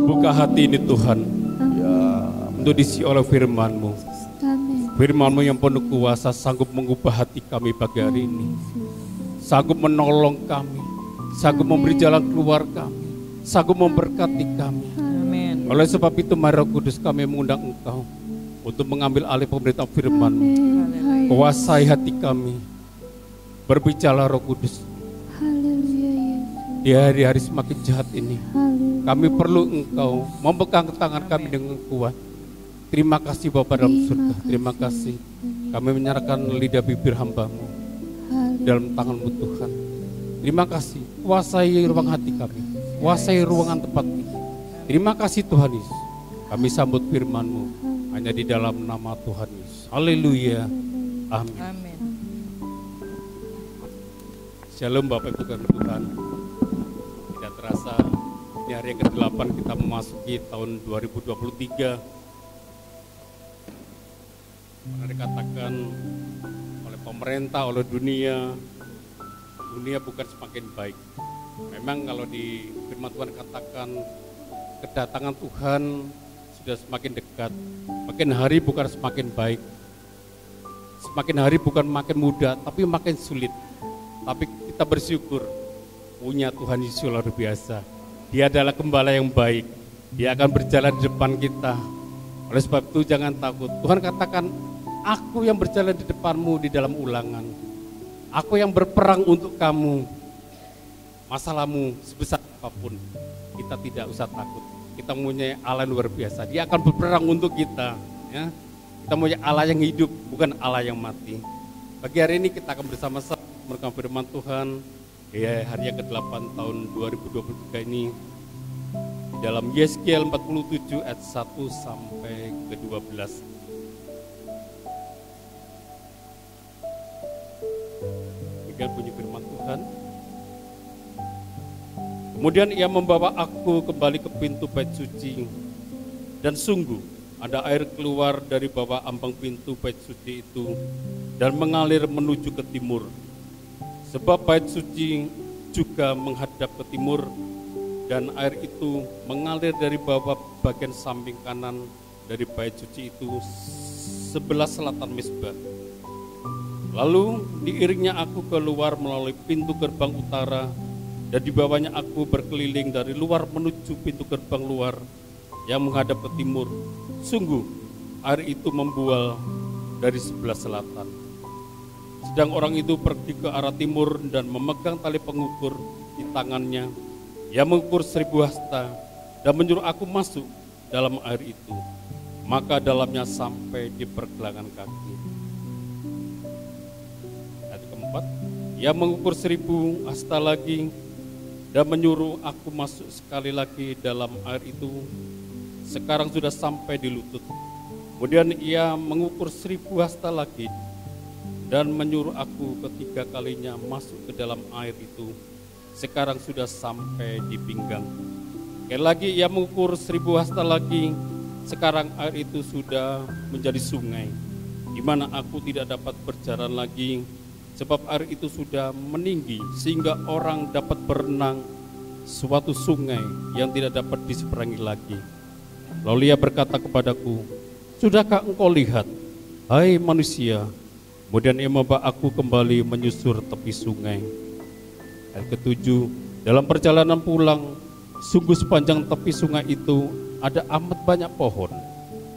Buka hati ini Tuhan, untuk diisi oleh firman-Mu. Firman-Mu yang penuh kuasa sanggup mengubah hati kami pagi hari ini. Sanggup menolong kami, sanggup memberi jalan keluar kami, sanggup memberkati kami. Amin. Oleh sebab itu mari Roh Kudus kami mengundang Engkau untuk mengambil alih pemerintahan firman-Mu. Kuasai hati kami. Berbicara Roh Kudus. Di hari-hari semakin jahat ini, kami perlu Engkau memegang tangan kami dengan kuat. Terima kasih Bapa dalam surga. Terima kasih. Kami menyerahkan lidah bibir hamba-Mu dalam tangan-Mu Tuhan. Terima kasih. Kuasai ruang hati kami. Kuasai ruangan tempat ini. Terima kasih Tuhan Yesus. Kami sambut firman-Mu hanya di dalam nama Tuhan Yesus. Haleluya. Amin. Amin. Shalom Bapak Ibu karena Tuhan. Tidak terasa ini hari yang ke-8 kita memasuki tahun 2023. Karena dikatakan oleh pemerintah, oleh dunia bukan semakin baik. Memang kalau di firman Tuhan katakan kedatangan Tuhan sudah semakin dekat. Makin hari bukan semakin baik. Semakin hari bukan makin mudah, tapi makin sulit. Tapi kita bersyukur punya Tuhan Yesus luar biasa. Dia adalah gembala yang baik. Dia akan berjalan di depan kita. Oleh sebab itu jangan takut. Tuhan katakan, aku yang berjalan di depanmu di dalam Ulangan. Aku yang berperang untuk kamu. Masalahmu sebesar apapun, kita tidak usah takut. Kita mempunyai Allah luar biasa. Dia akan berperang untuk kita. Ya. Kita mempunyai Allah yang hidup, bukan Allah yang mati. Pagi hari ini kita akan bersama-sama merekam firman Tuhan. Ya, hari yang ke-8 tahun 2023 ini dalam Yeskiel 47 ayat 1 sampai ke-12. Demikian bunyi firman Tuhan. Kemudian ia membawa aku kembali ke pintu bait suci, dan sungguh ada air keluar dari bawah ambang pintu bait suci itu dan mengalir menuju ke timur. Sebab bait suci juga menghadap ke timur, dan air itu mengalir dari bawah bagian samping kanan dari bait suci itu sebelah selatan mezbah. Lalu diiringnya aku keluar melalui pintu gerbang utara, dan di bawahnya aku berkeliling dari luar menuju pintu gerbang luar yang menghadap ke timur. Sungguh air itu membual dari sebelah selatan. Sedang orang itu pergi ke arah timur dan memegang tali pengukur di tangannya. Ia mengukur 1000 hasta dan menyuruh aku masuk dalam air itu. Maka dalamnya sampai di pergelangan kaki. Ayat keempat, ia mengukur 1000 hasta lagi dan menyuruh aku masuk sekali lagi dalam air itu. Sekarang sudah sampai di lutut. Kemudian ia mengukur 1000 hasta lagi dan menyuruh aku ketiga kalinya masuk ke dalam air itu. Sekarang sudah sampai di pinggang. Sekali lagi ia mengukur 1000 hasta lagi. Sekarang air itu sudah menjadi sungai, di mana aku tidak dapat berjalan lagi, sebab air itu sudah meninggi sehingga orang dapat berenang, suatu sungai yang tidak dapat diseberangi lagi. Lalu ia berkata kepadaku, sudahkah engkau lihat, hai manusia? Kemudian ia membawa aku kembali menyusur tepi sungai. Ayat ke-7, dalam perjalanan pulang, sungguh sepanjang tepi sungai itu ada amat banyak pohon,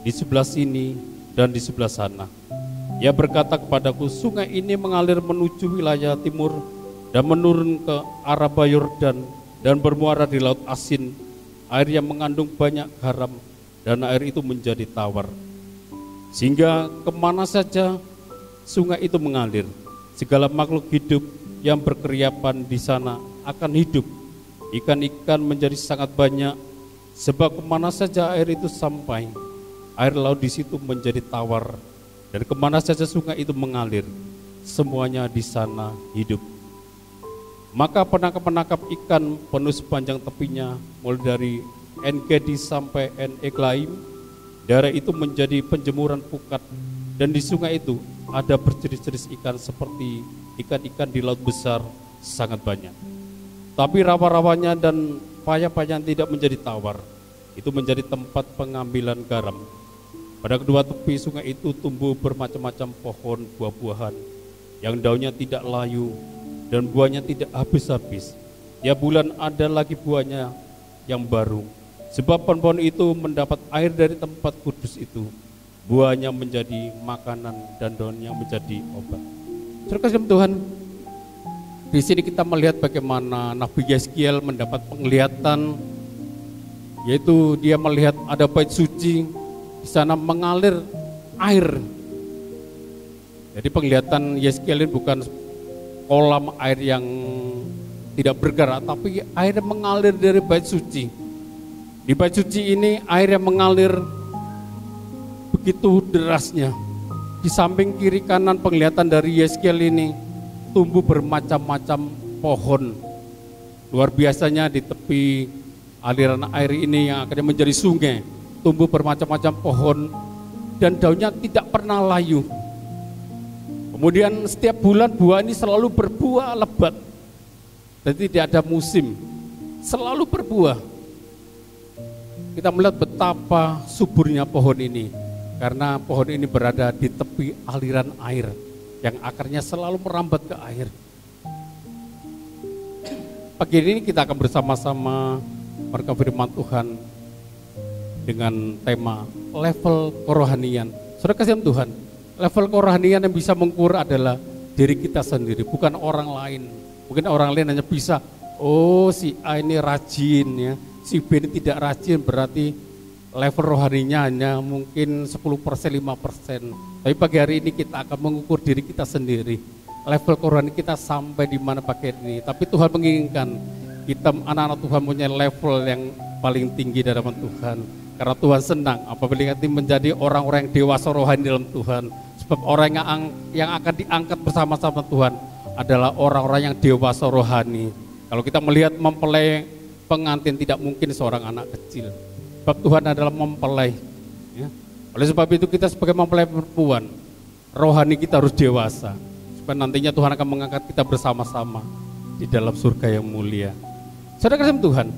di sebelah sini dan di sebelah sana. Ia berkata kepadaku, sungai ini mengalir menuju wilayah timur dan menurun ke arah Yordan dan bermuara di Laut Asin, air yang mengandung banyak garam, dan air itu menjadi tawar. Sehingga kemana saja sungai itu mengalir, segala makhluk hidup yang berkeriapan di sana akan hidup. Ikan-ikan menjadi sangat banyak, sebab kemana saja air itu sampai, air laut di situ menjadi tawar. Dan kemana saja sungai itu mengalir, semuanya di sana hidup. Maka penangkap-penangkap ikan penuh sepanjang tepinya, mulai dari En-Gedi sampai En-Eglaim. Daerah itu menjadi penjemuran pukat, dan di sungai itu ada berjenis-jenis ikan seperti ikan-ikan di laut besar sangat banyak. Tapi rawa-rawanya dan payah-payahnya tidak menjadi tawar. itu menjadi tempat pengambilan garam. Pada kedua tepi sungai itu tumbuh bermacam-macam pohon buah-buahan yang daunnya tidak layu dan buahnya tidak habis-habis. Ya bulan ada lagi buahnya yang baru. Sebab pohon-pohon itu mendapat air dari tempat kudus itu. Buahnya menjadi makanan dan daunnya menjadi obat. Saudara kasih Tuhan, di sini kita melihat bagaimana Nabi Yeskiel mendapat penglihatan, yaitu dia melihat ada bait suci, di sana mengalir air. Jadi penglihatan Yeskiel ini bukan kolam air yang tidak bergerak, tapi air yang mengalir dari bait suci. Di bait suci ini air yang mengalir begitu derasnya. Di samping kiri kanan penglihatan dari Yeskiel ini tumbuh bermacam-macam pohon. Luar biasanya di tepi aliran air ini yang akhirnya menjadi sungai, tumbuh bermacam-macam pohon dan daunnya tidak pernah layu. Kemudian setiap bulan buah ini selalu berbuah lebat dan tidak ada musim, selalu berbuah. Kita melihat betapa suburnya pohon ini, karena pohon ini berada di tepi aliran air yang akarnya selalu merambat ke air. Pagi ini kita akan bersama-sama merenungkan firman Tuhan dengan tema level kerohanian. Saudara kasihan Tuhan, level kerohanian yang bisa mengukur adalah diri kita sendiri, bukan orang lain. Mungkin orang lain hanya bisa, oh si A ini rajin ya, si B ini tidak rajin, berarti level rohaninya hanya mungkin 10%, 5%. Tapi pagi hari ini kita akan mengukur diri kita sendiri. Level kerohanian kita sampai di mana pagi ini. Tapi Tuhan menginginkan kita anak-anak Tuhan punya level yang paling tinggi di hadapan Tuhan. Karena Tuhan senang apabila kita menjadi orang-orang yang dewasa rohani dalam Tuhan. Sebab orang yang akan diangkat bersama-sama Tuhan adalah orang-orang yang dewasa rohani. Kalau kita melihat mempelai pengantin tidak mungkin seorang anak kecil. Sebab Tuhan adalah mempelai. Ya. Oleh sebab itu kita sebagai mempelai perempuan, rohani kita harus dewasa. Supaya nantinya Tuhan akan mengangkat kita bersama-sama di dalam surga yang mulia. Saudara kasih Tuhan,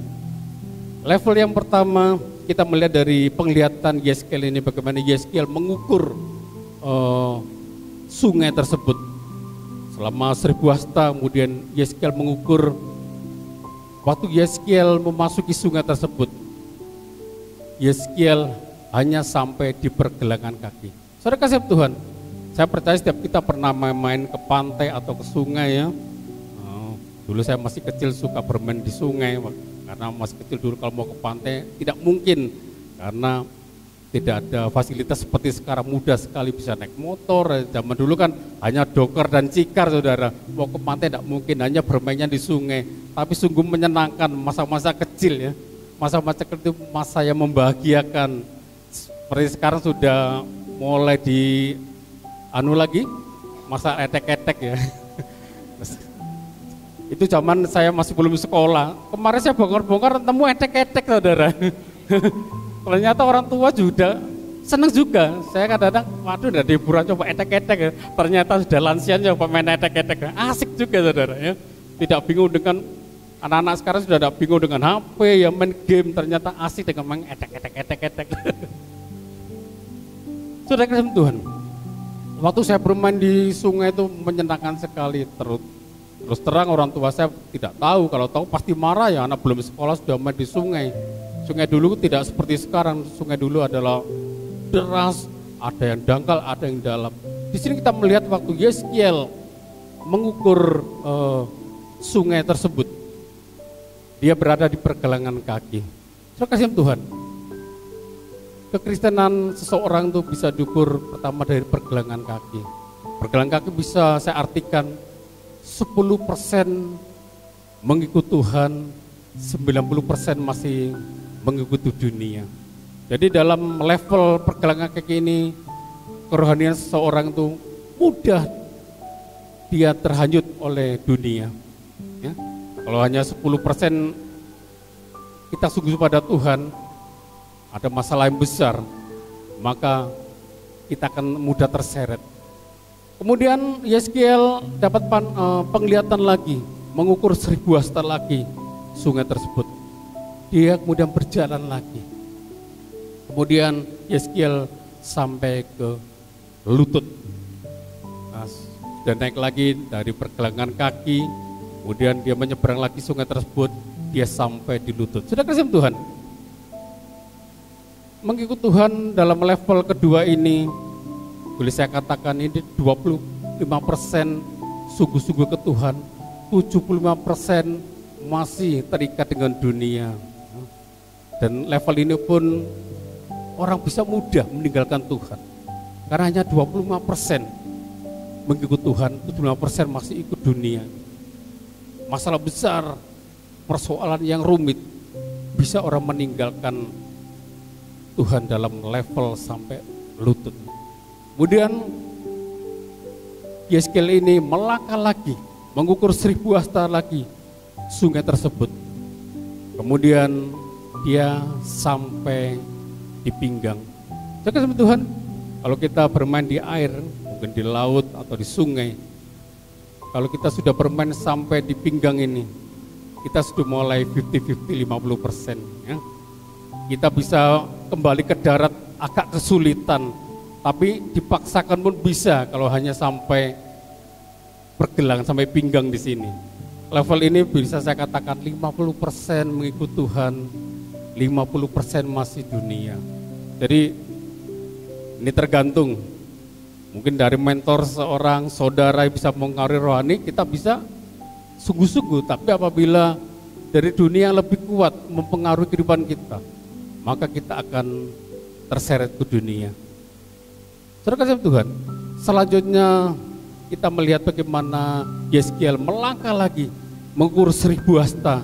level yang pertama kita melihat dari penglihatan Yeskiel ini, bagaimana Yeskiel mengukur sungai tersebut. Selama 1000 hasta kemudian Yeskiel mengukur, waktu Yeskiel memasuki sungai tersebut, Yeskiel hanya sampai di pergelangan kaki. Saudara kasih Tuhan, saya percaya setiap kita pernah main ke pantai atau ke sungai ya. Dulu saya masih kecil suka bermain di sungai, karena masih kecil dulu kalau mau ke pantai tidak mungkin, karena tidak ada fasilitas seperti sekarang, mudah sekali bisa naik motor. Zaman dulu kan hanya doker dan cikar saudara, mau ke pantai tidak mungkin, hanya bermainnya di sungai. Tapi sungguh menyenangkan masa-masa kecil ya, masa-masa kecil itu masa yang membahagiakan. Seperti sekarang sudah mulai di lagi, masa etek-etek ya. Itu zaman saya masih belum sekolah. Kemarin saya bongkar-bongkar temu etek-etek saudara. Ternyata orang tua juga senang juga. Saya kadang-kadang, waduh udah hiburan coba etek-etek ya. Ternyata sudah lansia coba main etek-etek. Asik juga saudara ya. Tidak bingung dengan anak-anak sekarang, sudah tidak bingung dengan HP ya, main game. Ternyata asik dengan main etek-etek. Sudah kasih Tuhan. Waktu saya bermain di sungai itu menyenangkan sekali. Terus terang orang tua saya tidak tahu, kalau tahu pasti marah ya, anak belum sekolah sudah main di sungai. Sungai dulu tidak seperti sekarang, sungai dulu adalah deras, ada yang dangkal, ada yang dalam. Di sini kita melihat waktu Yeskiel mengukur sungai tersebut, dia berada di pergelangan kaki. Terima kasih Tuhan. Kekristenan seseorang itu bisa diukur pertama dari pergelangan kaki. Pergelangan kaki bisa saya artikan 10% mengikut Tuhan, 90% masih mengikuti dunia. Jadi dalam level pergelangan kaki ini, kerohanian seseorang itu mudah dia terhanyut oleh dunia. Ya. Kalau hanya 10% kita sungguh pada Tuhan, ada masalah yang besar, maka kita akan mudah terseret. Kemudian Yeskiel dapat penglihatan lagi, mengukur 1000 hasta lagi sungai tersebut. Dia kemudian berjalan lagi. Kemudian Yeskiel sampai ke lutut. Nah, dan naik lagi dari pergelangan kaki, kemudian dia menyeberang lagi sungai tersebut, dia sampai di lutut. Sudah kasih Tuhan. Mengikut Tuhan dalam level kedua ini, boleh saya katakan ini 25% sungguh-sungguh ke Tuhan, 75% masih terikat dengan dunia. Dan level ini pun orang bisa mudah meninggalkan Tuhan. Karena hanya 25% mengikut Tuhan, 75% masih ikut dunia. Masalah besar, persoalan yang rumit, bisa orang meninggalkan Tuhan dalam level sampai lutut. Kemudian Yeskiel ini melangkah lagi, mengukur 1000 hasta lagi sungai tersebut. Kemudian dia sampai di pinggang. Jadi sama Tuhan, kalau kita bermain di air, mungkin di laut atau di sungai, kalau kita sudah bermain sampai di pinggang ini, kita sudah mulai 50-50, 50%. Ya. Kita bisa kembali ke darat agak kesulitan, tapi dipaksakan pun bisa kalau hanya sampai pergelangan, sampai pinggang di sini. Level ini bisa saya katakan 50% mengikut Tuhan, 50% masih dunia. Jadi ini tergantung, mungkin dari mentor seorang saudara yang bisa mengaruhi rohani, kita bisa sungguh-sungguh. Tapi apabila dari dunia yang lebih kuat mempengaruhi kehidupan kita, maka kita akan terseret ke dunia. Saudara kasih Tuhan, selanjutnya kita melihat bagaimana Yeskiel melangkah lagi, mengukur 1000 hasta.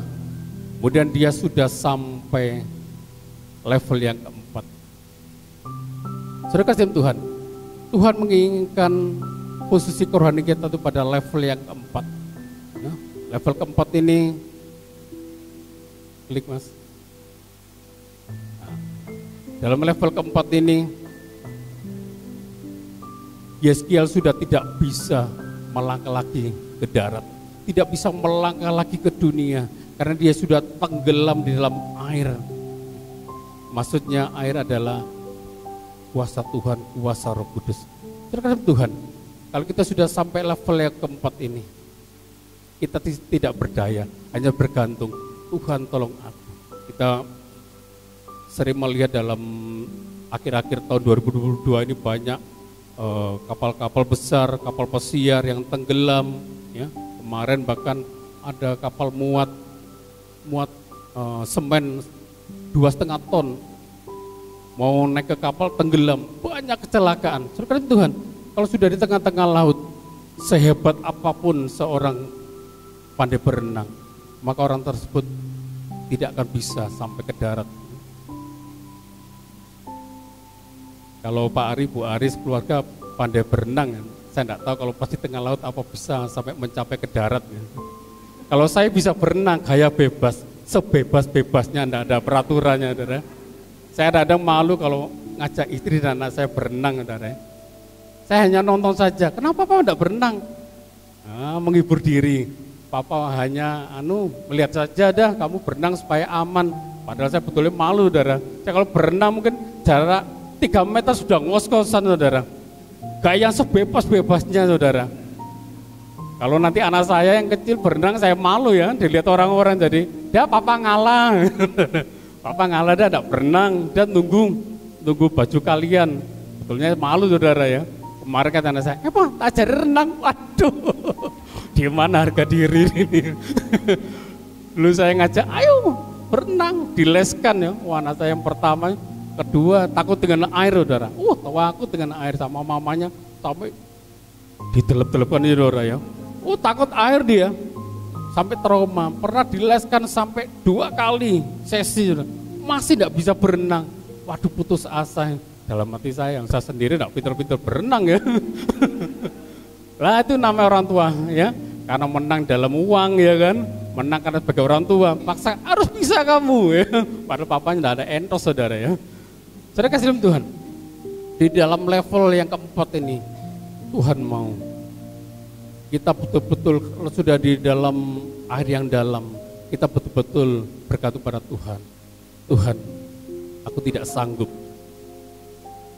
Kemudian dia sudah sampai level yang keempat. Saudara kasih Tuhan, Tuhan menginginkan posisi kerohanian kita itu pada level yang keempat. Ya, level keempat ini, klik mas. Dalam level keempat ini, Yeskiel sudah tidak bisa melangkah lagi ke darat, tidak bisa melangkah lagi ke dunia, karena dia sudah tenggelam di dalam air. Maksudnya air adalah kuasa Tuhan, kuasa Roh Kudus. Terkadang Tuhan, kalau kita sudah sampai level yang keempat ini, kita tidak berdaya, hanya bergantung, Tuhan tolong aku. Kita sering melihat dalam akhir-akhir tahun 2022 ini banyak kapal-kapal besar, kapal pesiar yang tenggelam. Ya. Kemarin bahkan ada kapal muat semen 2,5 ton, mau naik ke kapal tenggelam, banyak kecelakaan. Saudara Tuhan, kalau sudah di tengah-tengah laut, sehebat apapun seorang pandai berenang, maka orang tersebut tidak akan bisa sampai ke darat. Kalau Pak Ari, Bu Aris, keluarga pandai berenang, saya tidak tahu kalau pas di tengah laut apa bisa sampai mencapai ke darat. Kalau saya bisa berenang gaya bebas, sebebas-bebasnya, tidak ada peraturannya. Saudara. Saya kadang malu kalau ngajak istri dan anak saya berenang. Saudara. Saya hanya nonton saja, kenapa Papa tidak berenang? Menghibur diri, Papa hanya melihat saja dah, kamu berenang supaya aman. Padahal saya betulnya malu, saudara. Saya kalau berenang mungkin jarak 3 meter sudah ngos-ngosan, saudara. Gaya sebebas-bebasnya, saudara. Kalau nanti anak saya yang kecil berenang, saya malu ya, dilihat orang-orang jadi, dia Papa ngalah. Papa ngalah, dia tidak berenang, dia nunggu baju kalian. Betulnya malu, saudara ya. Kemarin kata anak saya, Pak, tak ajari renang. Waduh, di mana harga diri ini? Lalu saya ngajak, ayo berenang, dileskan ya. Wah, anak saya yang pertama, kedua takut dengan air, saudara. Takut dengan air sama mamanya sampai ditelep-telepkan ini, saudara ya. Takut air dia, sampai trauma. Pernah dileskan sampai 2 kali sesi, saudara. Masih tidak bisa berenang. Waduh, putus asa. Dalam hati saya, yang saya sendiri tidak pintar-pintar berenang ya. Lah itu namanya orang tua ya. Karena menang dalam uang ya kan. Menang karena sebagai orang tua. Paksa harus bisa kamu ya. Padahal papanya tidak ada entos, saudara ya. Saudara kasih Tuhan, di dalam level yang keempat ini, Tuhan mau kita betul-betul, kalau sudah di dalam air yang dalam, kita betul-betul berkata pada Tuhan, Tuhan, aku tidak sanggup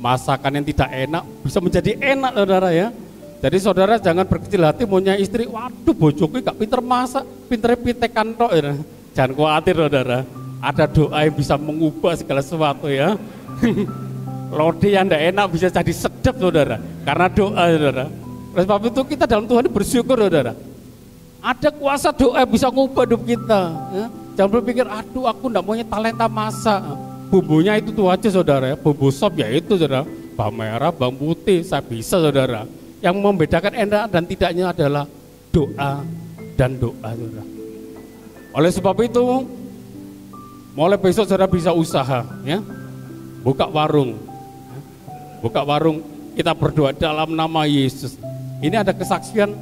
masakan yang tidak enak bisa menjadi enak, saudara ya. Jadi saudara jangan berkecil hati punya istri, waduh bojoku gak pinter masak, pinter pitekan tok ya. Jangan khawatir saudara, ada doa yang bisa mengubah segala sesuatu ya. Roti yang tidak enak bisa jadi sedap saudara, karena doa saudara. Oleh sebab itu kita dalam Tuhan bersyukur saudara. Ada kuasa doa bisa mengubah hidup kita ya. Jangan berpikir, aduh aku tidak punya talenta masak. Bumbunya itu tuh aja saudara ya, bumbu sop ya itu saudara, bawang merah, bawang putih, saya bisa saudara. Yang membedakan enak dan tidaknya adalah doa dan doa saudara. Oleh sebab itu, mulai besok saudara bisa usaha ya, buka warung, kita berdoa dalam nama Yesus. Ini ada kesaksian,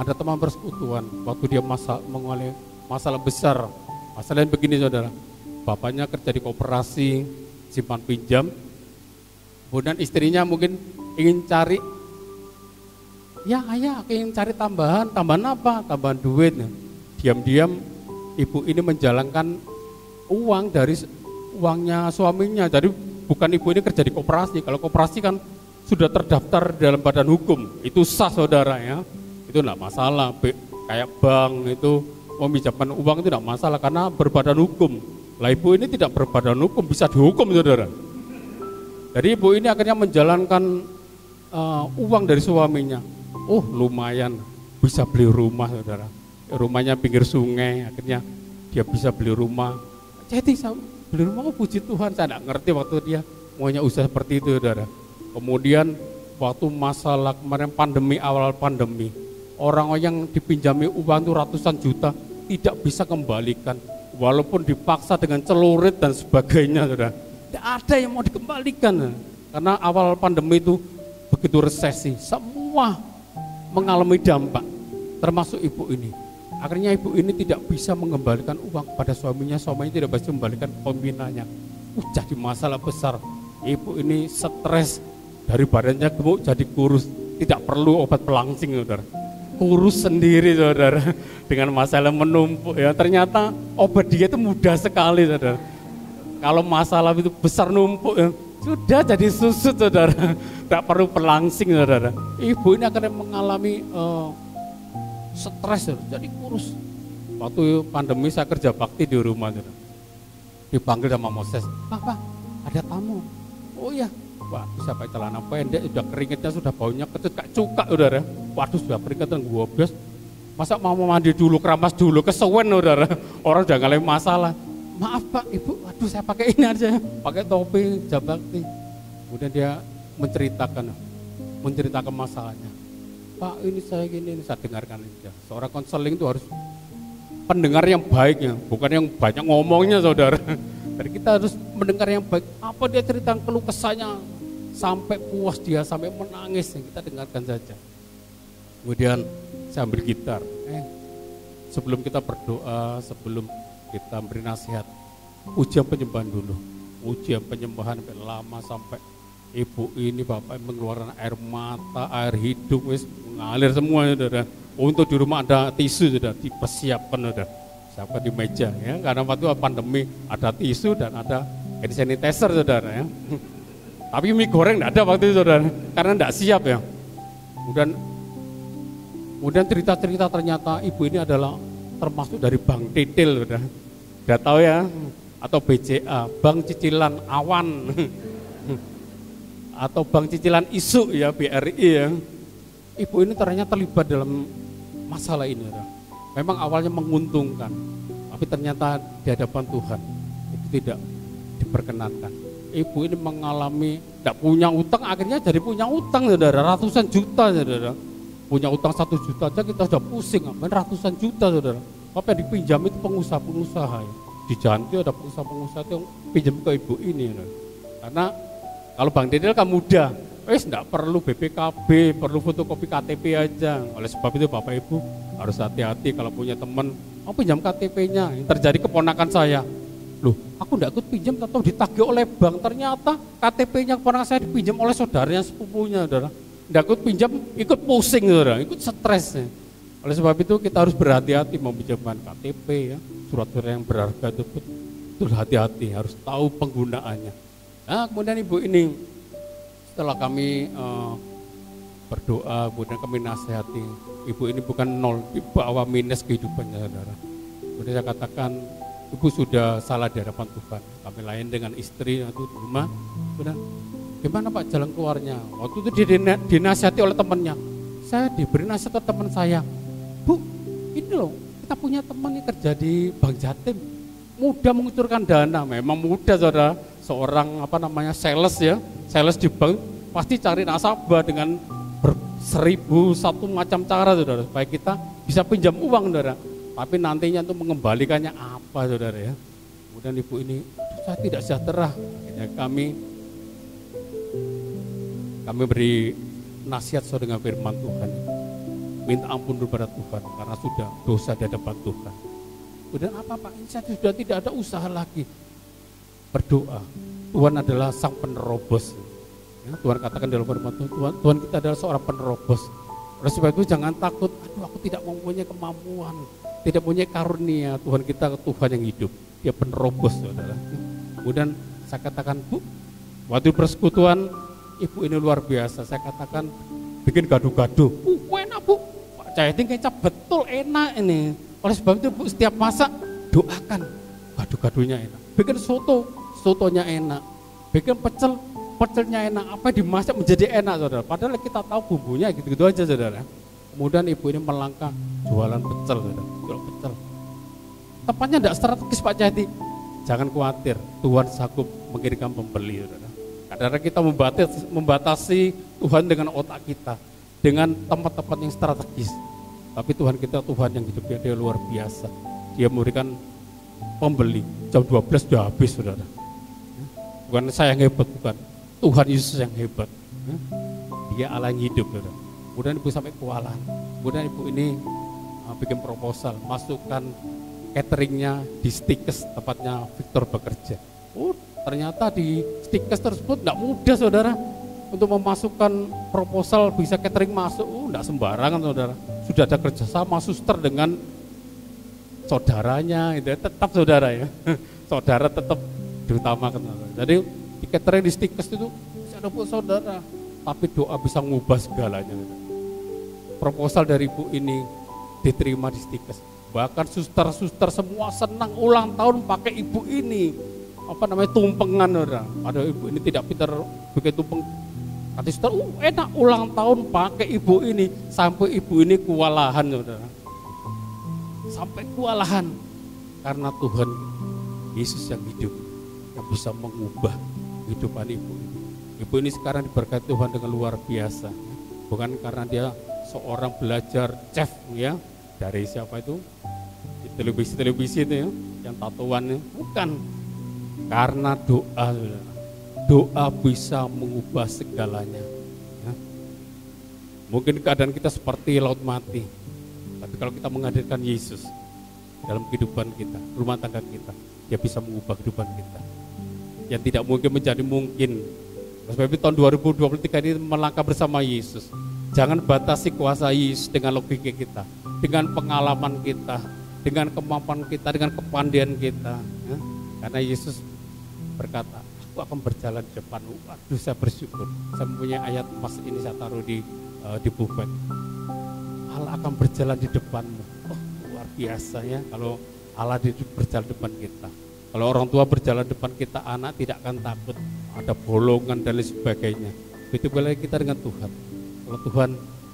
ada teman persekutuan, waktu dia mengalami masalah besar, masalah yang begini saudara. Bapaknya kerja di koperasi, simpan pinjam, kemudian istrinya mungkin ingin cari, ya ayah ingin cari tambahan apa? Tambahan duit. Diam-diam ibu ini menjalankan uang dari uangnya suaminya. Jadi bukan ibu ini kerja di koperasi. Kalau koperasi kan sudah terdaftar dalam badan hukum, itu sah saudara ya. Itu enggak masalah. Kayak bank itu meminjamkan uang itu enggak masalah karena berbadan hukum. Lah ibu ini tidak berbadan hukum, bisa dihukum saudara. Jadi ibu ini akhirnya menjalankan uang dari suaminya. Oh lumayan, bisa beli rumah saudara. Rumahnya pinggir sungai, akhirnya dia bisa beli rumah. Jadi beli rumah, oh puji Tuhan, saya tidak ngerti waktu dia maunya usaha seperti itu saudara. Kemudian waktu masalah kemarin pandemi, awal pandemi, orang yang dipinjami uang itu ratusan juta tidak bisa kembalikan. Walaupun dipaksa dengan celurit dan sebagainya saudara. Tidak ada yang mau dikembalikan. Karena awal pandemi itu begitu resesi, semua mengalami dampak, termasuk ibu ini. Akhirnya ibu ini tidak bisa mengembalikan uang kepada suaminya tidak bisa mengembalikan pembinanya. Jadi masalah besar. Ibu ini stres, dari badannya gemuk jadi kurus, tidak perlu obat pelangsing saudara. Kurus sendiri saudara, dengan masalah menumpuk ya. Ternyata obat dia itu mudah sekali saudara. Kalau masalah itu besar numpuk ya, sudah jadi susut saudara, tidak perlu pelangsing saudara. Ibu ini akan mengalami stres, jadi kurus. Waktu pandemi saya kerja bakti di rumah, dipanggil sama Moses, Pak, ada tamu. Oh iya, waduh saya pakai celana pendek, sudah keringetnya sudah baunya kecut kayak cuka saudara. Waduh sudah keringetan gue bias. Masa mau mandi dulu, keramas dulu, kesewen saudara. Orang udah ngalamin masalah. Maaf Pak, Ibu, waduh saya pakai ini aja, pakai topi, jabakti. Kemudian dia menceritakan masalahnya. Pak ini saya gini, saya dengarkan aja. Seorang konseling itu harus pendengar yang baik ya, bukan yang banyak ngomongnya saudara. Jadi kita harus mendengar yang baik. Apa dia cerita keluh kesahnya sampai puas dia, sampai menangis, kita dengarkan saja. Kemudian saya ambil gitar. Sebelum kita berdoa, sebelum kita beri nasihat, ujian penyembahan dulu. Ujian penyembahan sampai lama, sampai ibu ini bapak mengeluarkan air mata, air hidung, mengalir semua saudara. Untuk di rumah ada tisu sudah dipersiapkan saudara. Siapkan di meja ya, karena waktu pandemi ada tisu dan ada hand sanitizer saudara ya. Tapi mie goreng enggak ada waktu itu saudara, karena enggak siap ya. Kemudian cerita-cerita ternyata ibu ini adalah termasuk dari Bank Titil saudara. Enggak tahu ya, atau BCA, Bank Cicilan Awan. Atau Bank Cicilan Isu ya, BRI ya. Ibu ini ternyata terlibat dalam masalah ini saudara. Memang awalnya menguntungkan, tapi ternyata di hadapan Tuhan itu tidak diperkenankan. Ibu ini mengalami tidak punya utang, akhirnya jadi punya utang saudara, ratusan juta saudara. Punya utang 1 juta aja kita sudah pusing, ratusan juta saudara. Apa yang dipinjam itu pengusaha-pengusaha ya. Di Janti ada pengusaha-pengusaha yang pinjam ke ibu ini saudara. Karena kalau Bank Titil kan mudah, enggak perlu BPKB, perlu fotokopi KTP aja. Oleh sebab itu Bapak Ibu harus hati-hati kalau punya teman, mau pinjam KTP-nya. Yang terjadi keponakan saya, loh aku enggak ikut pinjam atau ditagih oleh bank, ternyata KTP-nya keponakan saya dipinjam oleh saudaranya sepupunya saudara. Enggak ikut pinjam, ikut pusing saudara, ikut stres. Oleh sebab itu kita harus berhati-hati meminjamkan KTP ya, surat-surat yang berharga itu betul hati-hati, harus tahu penggunaannya. Nah kemudian ibu ini Setelah kami berdoa, kemudian kami nasihati, ibu ini bukan nol, di bawah minus kehidupannya, saudara. Kemudian saya katakan, ibu sudah salah di hadapan Tuhan. Kami lain dengan istri itu di rumah, kemudian gimana Pak jalan keluarnya? Waktu itu dinasihati oleh temannya. Saya diberi nasihat oleh teman saya, Bu, ini loh, kita punya teman yang kerja di Bank Jatim, mudah mengucurkan dana. Memang mudah, saudara. Seorang sales ya, sales di bank pasti cari nasabah dengan 1001 macam cara, saudara, supaya kita bisa pinjam uang, saudara. Tapi nantinya untuk mengembalikannya apa, saudara ya? Kemudian ibu ini, saya tidak sejahtera. Akhirnya kami beri nasihat sesuai dengan firman Tuhan. Minta ampun kepada Tuhan karena sudah dosa di hadapan Tuhan. Kemudian apa Pak? Saya sudah tidak ada usaha lagi. Berdoa. Tuhan adalah sang penerobos. Ya, Tuhan katakan dalam firman Tuhan kita adalah seorang penerobos. Oleh sebab itu jangan takut. Aduh, aku tidak mempunyai kemampuan, tidak mempunyai karunia. Tuhan kita Tuhan yang hidup. Dia penerobos, saudara. Kemudian saya katakan, Bu, waktu persekutuan ibu ini luar biasa. Saya katakan bikin gaduh-gaduh. Enak Bu. Pak Cahyadi kecap betul enak ini. Oleh sebab itu Bu, setiap masak doakan gaduh-gaduhnya enak. Bikin sotonya enak. Bikin pecelnya enak. Apa yang dimasak menjadi enak, saudara. Padahal kita tahu bumbunya gitu-gitu aja, saudara. Kemudian ibu ini melangkah jualan pecel, saudara. Jual pecel. Tempatnya tidak strategis Pak Cahyadi. Jangan khawatir, Tuhan sanggup mengirimkan pembeli, saudara. Karena kita membatasi Tuhan dengan otak kita, dengan tempat-tempat yang strategis. Tapi Tuhan kita Tuhan yang hidupnya dia luar biasa. Dia memberikan pembeli. Jam 12 sudah habis, saudara. Bukan saya yang hebat, bukan. Tuhan Yesus yang hebat. Dia Allah yang hidup, saudara. Kemudian ibu sampai kewalahan. Kemudian ibu ini bikin proposal, masukkan cateringnya di Stikes, tempatnya Victor bekerja. Ternyata di Stikes tersebut tidak mudah, saudara. Untuk memasukkan proposal bisa catering masuk, tidak sembarangan, saudara. Sudah ada kerjasama suster dengan saudaranya, itu tetap saudara ya. Saudara tetap diutamakan. Jadi di catering di Stikes itu bisa ada saudara, tapi doa bisa mengubah segalanya. Proposal dari ibu ini diterima di Stikes. Bahkan suster-suster semua senang ulang tahun pakai ibu ini. Tumpengan, saudara. Padahal ibu ini tidak pintar bikin tumpeng. Kata suster, enak ulang tahun pakai ibu ini. Sampai ibu ini kewalahan, saudara. Sampai kewalahan. Karena Tuhan Yesus yang hidup, yang bisa mengubah kehidupan ibu ini. Ibu ini sekarang diberkati Tuhan dengan luar biasa. Bukan karena dia seorang belajar chef ya, dari siapa itu? Di televisi-televisi itu ya, yang tatoan, bukan. Karena doa, saudara. Doa bisa mengubah segalanya. Ya. Mungkin keadaan kita seperti laut mati, tapi kalau kita menghadirkan Yesus dalam kehidupan kita, rumah tangga kita, dia bisa mengubah kehidupan kita. Yang tidak mungkin menjadi mungkin. Sebab itu tahun 2023 ini melangkah bersama Yesus. Jangan batasi kuasa Yesus dengan logika kita, dengan pengalaman kita, dengan kemampuan kita, dengan kepandaian kita. Ya. Karena Yesus berkata, aku akan berjalan di depanmu. Waduh, saya bersyukur. Saya mempunyai ayat pas ini saya taruh di pulpen. Allah akan berjalan di depanmu. Oh, luar biasa ya kalau Allah berjalan depan kita. Kalau orang tua berjalan depan kita, anak tidak akan takut ada bolongan dan lain sebagainya. Begitu pula kita dengan Tuhan. Kalau Tuhan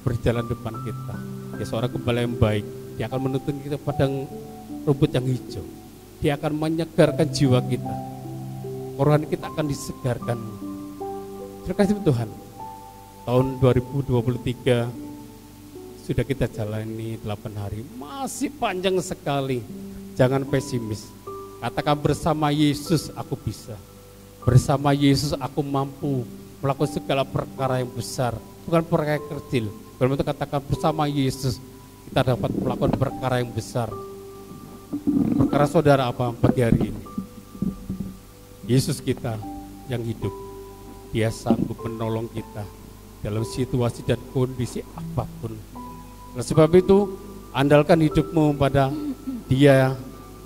berjalan depan kita, dia seorang gembala yang baik. Dia akan menuntun kita padang rumput yang hijau. Dia akan menyegarkan jiwa kita. Rohani kita akan disegarkan. Terima kasih Tuhan. Tahun 2023 sudah kita jalani 8 hari. Masih panjang sekali. Jangan pesimis. Katakan bersama Yesus aku bisa. Bersama Yesus aku mampu melakukan segala perkara yang besar. Bukan perkara yang kecil. Kalau katakan bersama Yesus kita dapat melakukan perkara yang besar. Perkara saudara apa pagi hari ini? Yesus kita yang hidup, dia sanggup menolong kita dalam situasi dan kondisi apapun. Oleh sebab itu, andalkan hidupmu pada dia,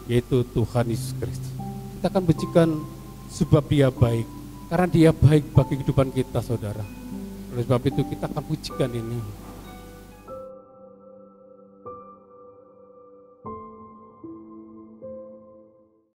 yaitu Tuhan Yesus Kristus. Kita akan pujikan sebab dia baik, Karena dia baik bagi kehidupan kita, saudara. Oleh sebab itu kita akan pujikan ini.